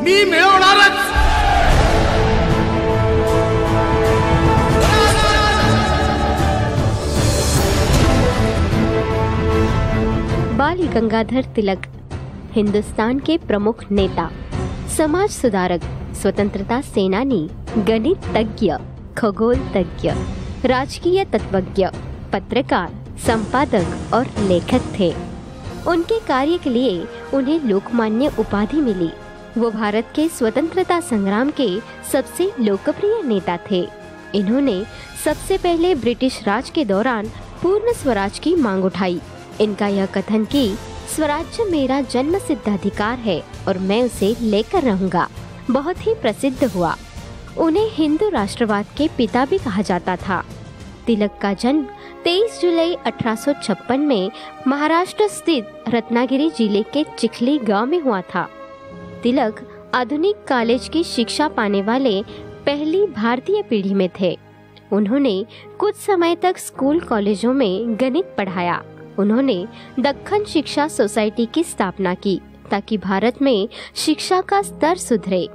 मी मिळवणारच। बाल गंगाधर तिलक हिंदुस्तान के प्रमुख नेता, समाज सुधारक, स्वतंत्रता सेनानी, गणित तज्ञ, खगोल तज्ञ, राजकीय तत्वज्ञ, पत्रकार, संपादक और लेखक थे। उनके कार्य के लिए उन्हें लोकमान्य उपाधि मिली। वो भारत के स्वतंत्रता संग्राम के सबसे लोकप्रिय नेता थे। इन्होंने सबसे पहले ब्रिटिश राज के दौरान पूर्ण स्वराज की मांग उठाई। इनका यह कथन कि स्वराज्य मेरा जन्म सिद्ध अधिकार है और मैं उसे लेकर रहूंगा, बहुत ही प्रसिद्ध हुआ। उन्हें हिंदू राष्ट्रवाद के पिता भी कहा जाता था। तिलक का जन्म 23 जुलाई 1856 में महाराष्ट्र स्थित रत्नागिरी जिले के चिखली गांव में हुआ था। तिलक आधुनिक कॉलेज की शिक्षा पाने वाले पहली भारतीय पीढ़ी में थे। उन्होंने कुछ समय तक स्कूल कॉलेजों में गणित पढ़ाया। उन्होंने दक्खन शिक्षा सोसाइटी की स्थापना की ताकि भारत में शिक्षा का स्तर सुधरे।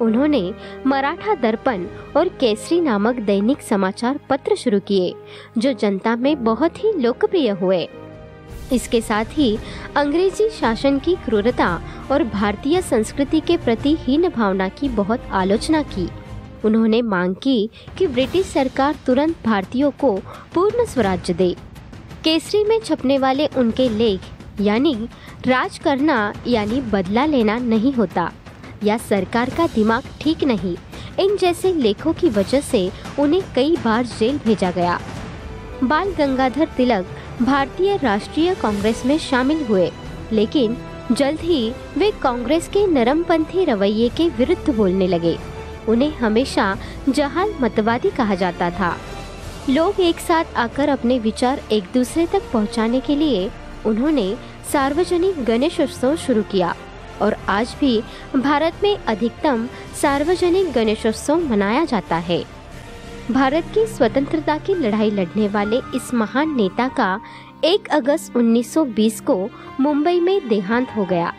उन्होंने मराठा दर्पण और केसरी नामक दैनिक समाचार पत्र शुरू किए जो जनता में बहुत ही लोकप्रिय हुए। इसके साथ ही अंग्रेजी शासन की क्रूरता और भारतीय संस्कृति के प्रति हीन भावना की बहुत आलोचना की। उन्होंने मांग की कि ब्रिटिश सरकार तुरंत भारतीयों को पूर्ण स्वराज्य दे। केसरी में छपने वाले उनके लेख यानी राज करना यानी बदला लेना नहीं होता या सरकार का दिमाग ठीक नहीं, इन जैसे लेखों की वजह से उन्हें कई बार जेल भेजा गया। बाल गंगाधर तिलक भारतीय राष्ट्रीय कांग्रेस में शामिल हुए, लेकिन जल्द ही वे कांग्रेस के नरमपंथी रवैये के विरुद्ध बोलने लगे। उन्हें हमेशा जहाल मतवादी कहा जाता था। लोग एक साथ आकर अपने विचार एक दूसरे तक पहुंचाने के लिए उन्होंने सार्वजनिक गणेशोत्सव शुरू किया और आज भी भारत में अधिकतम सार्वजनिक गणेशोत्सव मनाया जाता है। भारत की स्वतंत्रता की लड़ाई लड़ने वाले इस महान नेता का 1 अगस्त 1920 को मुंबई में देहांत हो गया।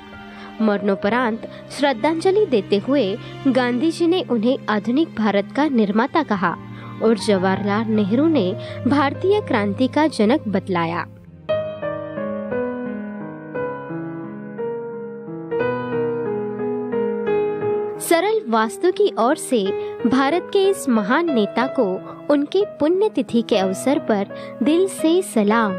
मरणोपरांत श्रद्धांजलि देते हुए गांधी जी ने उन्हें आधुनिक भारत का निर्माता कहा और जवाहरलाल नेहरू ने भारतीय क्रांति का जनक बतलाया। सरल वास्तु की ओर से भारत के इस महान नेता को उनके पुण्यतिथि के अवसर पर दिल से सलाम।